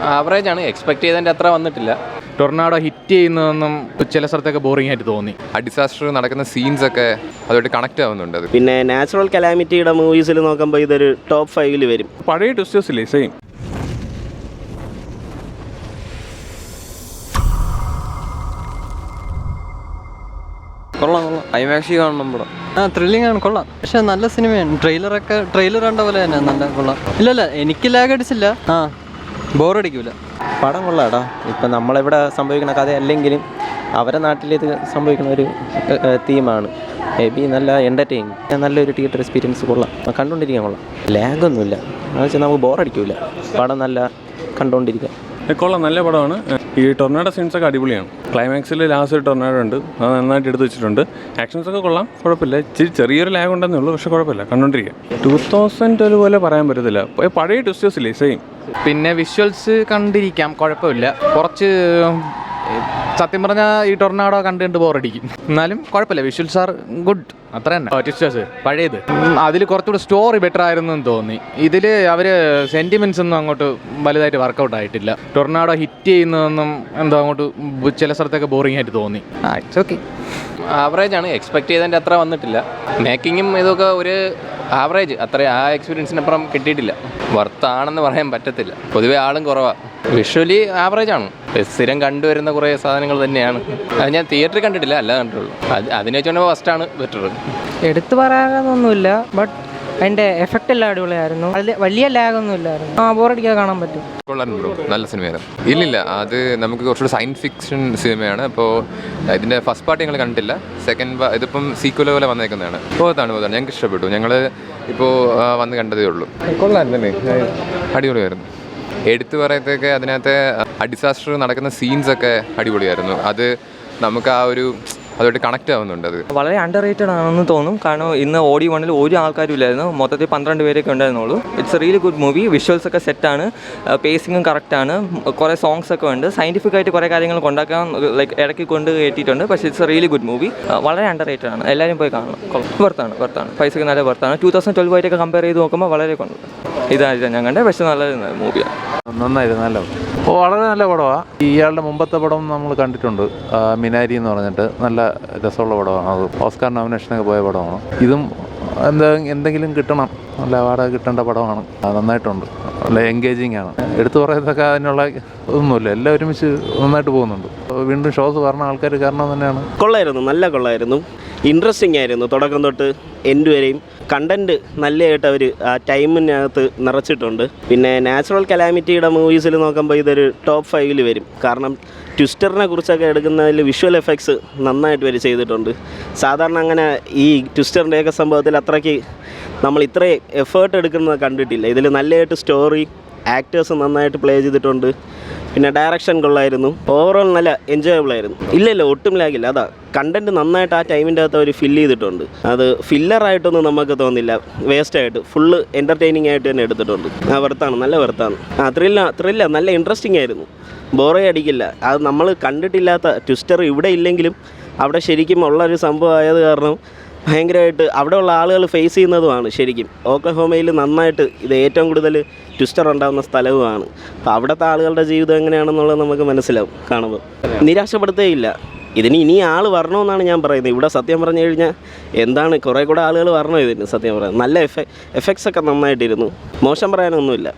Average ആണ്, expect ചെയ്തതിൻ്റെ അത്ര വന്നിട്ടില്ല. ടൊർണാഡോ ഹിറ്റ് ചെയ്യുന്നതൊന്നും ചില സ്ഥലത്തൊക്കെ ബോറിംഗ് ആയിട്ട് തോന്നി. ആ ഡിസാസ്റ്റർ നടക്കുന്ന സീൻസ് ഒക്കെ അതുമായിട്ട് കണക്ട് ആവുന്നുണ്ട്. അത് പിന്നെ നാച്ചുറൽ കലാമിറ്റിയുടെ മൂവീസിൽ നോക്കുമ്പോൾ ഇതൊരു ടോപ്പ് 5 വരും. പഴയ ട്വിസ്റ്റേഴ്സില്ലേ സെയിം. കൊള്ളാം ഐമാക്സി കാണണം പടം. ത്രില്ലിംഗ് ആണ്, കൊള്ളാം. പക്ഷെ നല്ല സിനിമയാണ്. ട്രെയിലർ കണ്ട പോലെ തന്നെ നല്ല കൊള്ളാം. ഇല്ല എനിക്ക് ലാഗ് അടിച്ചില്ല. ബോറടിക്കൂല. പടം കൊള്ളാടാ. ഇപ്പം നമ്മളിവിടെ സംഭവിക്കുന്ന കഥ അല്ലെങ്കിലും അവരെ നാട്ടിൽ ഇത് സംഭവിക്കുന്ന ഒരു തീമാണ്. മേ ബി നല്ല എൻ്റർടൈനിങ്, നല്ലൊരു തിയേറ്റർ എക്സ്പീരിയൻസ് കൊള്ളാം. കണ്ടുകൊണ്ടിരിക്കാൻ കൊള്ളാം. ലാഗൊന്നുമില്ല. എന്ന് വെച്ചാൽ നമുക്ക് ബോറടിക്കൂല. പടം നല്ല കണ്ടുകൊണ്ടിരിക്കാം. കൊള്ളാം, നല്ല പടമാണ്. ഈ ടൊർണാഡോ സീൻസൊക്കെ അടിപൊളിയാണ്. ക്ലൈമാക്സിൽ ലാസ്റ്റ് ഒരു ടൊർണാഡോ ഉണ്ട്, അത് നന്നായിട്ട് എടുത്ത് വെച്ചിട്ടുണ്ട്. ആക്ഷൻസൊക്കെ കൊള്ളാം, കുഴപ്പമില്ല. ചെറിയൊരു ലാഗ് ഉണ്ടെന്നേ ഉള്ളൂ, പക്ഷേ കുഴപ്പമില്ല, കണ്ടുകൊണ്ടിരിക്കുക. 2012 പോലെ പറയാൻ പറ്റത്തില്ല. പഴയ ട്വിസ്റ്റേഴ്സില്ലേ സെയിം. പിന്നെ വിഷ്വൽസ് കണ്ടിരിക്കാം, കുഴപ്പമില്ല. കുറച്ച് സത്യം പറഞ്ഞാൽ ഈ ടൊർണാഡോ കണ്ടുകൊണ്ട് ബോറടിക്കും. എന്നാലും കുഴപ്പമില്ല, വിഷ്വൽസ് ആർ ഗുഡ്, അത്ര തന്നെ. ട്വിസ്റ്റേഴ്സ് പഴയത് അതിൽ കുറച്ചുകൂടി സ്റ്റോറി ബെറ്റർ ആയിരുന്നു എന്ന് തോന്നി. ഇതിൽ അവർ സെൻറ്റിമെൻറ്റ്സ് ഒന്നും അങ്ങോട്ട് വലുതായിട്ട് വർക്കൗട്ട് ആയിട്ടില്ല. ടൊർണാഡോ ഹിറ്റ് ചെയ്യുന്നതൊന്നും എന്തോ അങ്ങോട്ട് ചില സ്ഥലത്തൊക്കെ ബോറിംഗ് ആയിട്ട് തോന്നി. It's okay. ആവറേജ് ആണ്, എക്സ്പെക്ട് ചെയ്തതിൻ്റെ അത്ര വന്നിട്ടില്ല. മേക്കിങ്ങും ഇതൊക്കെ ഒരു ആവറേജ്, അത്ര ആ എക്സ്പീരിയൻസിനപ്പുറം കിട്ടിയിട്ടില്ല. വർത്താണെന്ന് പറയാൻ പറ്റത്തില്ല. പൊതുവേ ആളും കുറവാണ്. വിഷ്വലി ആവറേജ് ആണ്. സ്ഥിരം കണ്ടുവരുന്ന കുറേ സാധനങ്ങൾ തന്നെയാണ്. അത് ഞാൻ തിയേറ്ററിൽ കണ്ടിട്ടില്ല, അല്ല കണ്ടിട്ടുള്ളൂ. അതിനെ വെച്ചുകൊണ്ട് ഫസ്റ്റാണ് ബെറ്റർ. എടുത്തു പറയാനൊന്നുമില്ല, ബട്ട് അതിൻ്റെ എഫക്റ്റ് എല്ലാം അടിപൊളിയായിരുന്നു. അതിൽ വലിയ ലാഗൊന്നും ഇല്ലായിരുന്നു. ബോറടിക്കാതെ കാണാൻ പറ്റും. നല്ല സിനിമയായിരുന്നു. ഇല്ലില്ല, അത് നമുക്ക് കുറച്ചുകൂടി സയൻസ് ഫിക്ഷൻ സിനിമയാണ്. അപ്പോൾ ഇതിൻ്റെ ഫസ്റ്റ് പാർട്ട് ഞങ്ങൾ കണ്ടിട്ടില്ല. സെക്കൻഡ് ഇതിപ്പം സീക്വൽ പോലെ വന്നേക്കുന്നതാണ്. പോകത്താണ് ഞങ്ങൾക്ക് ഇഷ്ടപ്പെട്ടു. ഞങ്ങൾ ഇപ്പോൾ വന്ന് കണ്ടതേ ഉള്ളൂ. കൊള്ളായിരുന്നല്ലേ, അടിപൊളിയായിരുന്നു. എടുത്തു പറയത്തൊക്കെ അതിനകത്ത് ആ ഡിസാസ്റ്റർ നടക്കുന്ന സീൻസൊക്കെ അടിപൊളിയായിരുന്നു. അത് നമുക്ക് ആ ഒരു അതുമായിട്ട് കണക്ട് ആവുന്നുണ്ട്. അത് വളരെ അണ്ടർ റേറ്റഡ് ആണെന്ന് തോന്നും. കാരണം ഇന്ന് OD1 ഒരു ആൾക്കാരും ഇല്ലായിരുന്നു. മൊത്തത്തിൽ 12 പേരൊക്കെ ഉണ്ടായിരുന്നുള്ളൂ. It's A really good movie. Visuals ഒക്കെ സെറ്റാണ്, പേസിങ്ങും കറക്റ്റാണ്, കുറേ സോങ്സ് ഒക്കെ ഉണ്ട്. സയൻറ്റിഫിക് ആയിട്ട് കുറേ കാര്യങ്ങൾ കൊണ്ടാക്കാൻ ഇടയ്ക്ക് കൊണ്ട് കയറ്റിയിട്ടുണ്ട്. പക്ഷേ it's A really good movie. വളരെ അണ്ടർ റേറ്റഡ് ആണ്. എല്ലാവരും പോയി കാണണം. വർത്താണ്. പൈസക്ക് നല്ല വർത്താണ്. 2012 ആയിട്ടൊക്കെ കമ്പയർ ചെയ്ത് നോക്കുമ്പോൾ വളരെ കൊണ്ട് ഇതാണ് ഞാൻ കണ്ടത്. പക്ഷേ നല്ല മൂവിയാണ്. നന്നായിരുന്നു, നല്ല വളരെ നല്ല പടമാണ്. ഇയാളുടെ മുമ്പത്തെ പടം നമ്മൾ കണ്ടിട്ടുണ്ട്, മിനാരി എന്ന് പറഞ്ഞിട്ട്. നല്ല രസമുള്ള പടമാണ്. അത് ഓസ്കാർ നോമിനേഷനൊക്കെ പോയ പടമാണ്. ഇതും എന്തെങ്കിലും കിട്ടണം, നല്ല അവാർഡ് കിട്ടേണ്ട പടമാണ്. നന്നായിട്ടുണ്ട്, നല്ല എൻഗേജിങ് ആണ്. എടുത്തു പറയുന്നതൊക്കെ അതിനുള്ള ഒന്നുമില്ല, എല്ലാം ഒരുമിച്ച് നന്നായിട്ട് പോകുന്നുണ്ട്. വീണ്ടും ഷോസ് പറഞ്ഞ ആൾക്കാർ കാരണം തന്നെയാണ്. കൊള്ളായിരുന്നു, നല്ല കൊള്ളായിരുന്നു. ഇൻട്രസ്റ്റിംഗ് ആയിരുന്നു തുടക്കം തൊട്ട് എൻഡ് വരെയും. കണ്ടൻറ്റ് നല്ലതായിട്ട് അവർ ആ ടൈമിനകത്ത് നിറച്ചിട്ടുണ്ട്. പിന്നെ നാച്ചുറൽ കലാമിറ്റിയുടെ മൂവീസിൽ നോക്കുമ്പോൾ ഇതൊരു ടോപ്പ് 5 വരും. കാരണം ട്വിസ്റ്ററിനെ കുറിച്ചൊക്കെ എടുക്കുന്നതിൽ വിഷ്വൽ എഫക്ട്സ് നന്നായിട്ട് വരെ ചെയ്തിട്ടുണ്ട്. സാധാരണ അങ്ങനെ ഈ ട്വിസ്റ്ററിൻ്റെയൊക്കെ സംഭവത്തിൽ അത്രയ്ക്ക് നമ്മൾ ഇത്രയും എഫേർട്ട് എടുക്കുന്നത് കണ്ടിട്ടില്ല. ഇതിൽ നല്ലതായിട്ട് സ്റ്റോറി, ആക്ടേഴ്സ് നന്നായിട്ട് പ്ലേ ചെയ്തിട്ടുണ്ട്. പിന്നെ ഡയറക്ഷൻ കൊള്ളായിരുന്നു. ഓവറോൾ നല്ല എൻജോയബിൾ ആയിരുന്നു. ഇല്ല ഒട്ടും ലാഗില്ല. അതാ കണ്ടൻറ്റ് നന്നായിട്ട് ആ ടൈമിൻ്റെ അകത്ത് അവർ ഫില്ല് ചെയ്തിട്ടുണ്ട്. അത് ഫില്ലറായിട്ടൊന്നും നമുക്ക് തോന്നില്ല, വേസ്റ്റായിട്ട് ഫുള്ള് എൻ്റർടൈനിങ് ആയിട്ട് തന്നെ എടുത്തിട്ടുണ്ട്. വെർത്താണ്, നല്ല വെർത്താണ്. ത്രില്ല നല്ല ഇൻട്രസ്റ്റിംഗ് ആയിരുന്നു. ബോറേ അടിക്കില്ല. അത് നമ്മൾ കണ്ടിട്ടില്ലാത്ത ട്വിസ്റ്റർ ഇവിടെ ഇല്ലെങ്കിലും അവിടെ ശരിക്കും ഉള്ളൊരു സംഭവം ആയത് കാരണം ഭയങ്കരമായിട്ട് അവിടെയുള്ള ആളുകൾ ഫേസ് ചെയ്യുന്നതുമാണ്. ശരിക്കും ഓക്ലഹോമയിൽ നന്നായിട്ട് ഇത് ഏറ്റവും കൂടുതൽ ട്വിസ്റ്റർ ഉണ്ടാകുന്ന സ്ഥലവുമാണ്. അപ്പോൾ അവിടുത്തെ ആളുകളുടെ ജീവിതം എങ്ങനെയാണെന്നുള്ളത് നമുക്ക് മനസ്സിലാവും കാണുമ്പോൾ. നിരാശപ്പെടുത്തുകയില്ല. ഇതിന് ഇനി ആൾ വരണമെന്നാണ് ഞാൻ പറയുന്നത്. ഇവിടെ സത്യം പറഞ്ഞു കഴിഞ്ഞാൽ എന്താണ്, കുറേ കൂടെ ആളുകൾ വരണം ഇതിന്. സത്യം പറയാം, നല്ല എഫക്ട്സ് ഒക്കെ നന്നായിട്ടിരുന്നു. മോശം പറയാനൊന്നുമില്ല.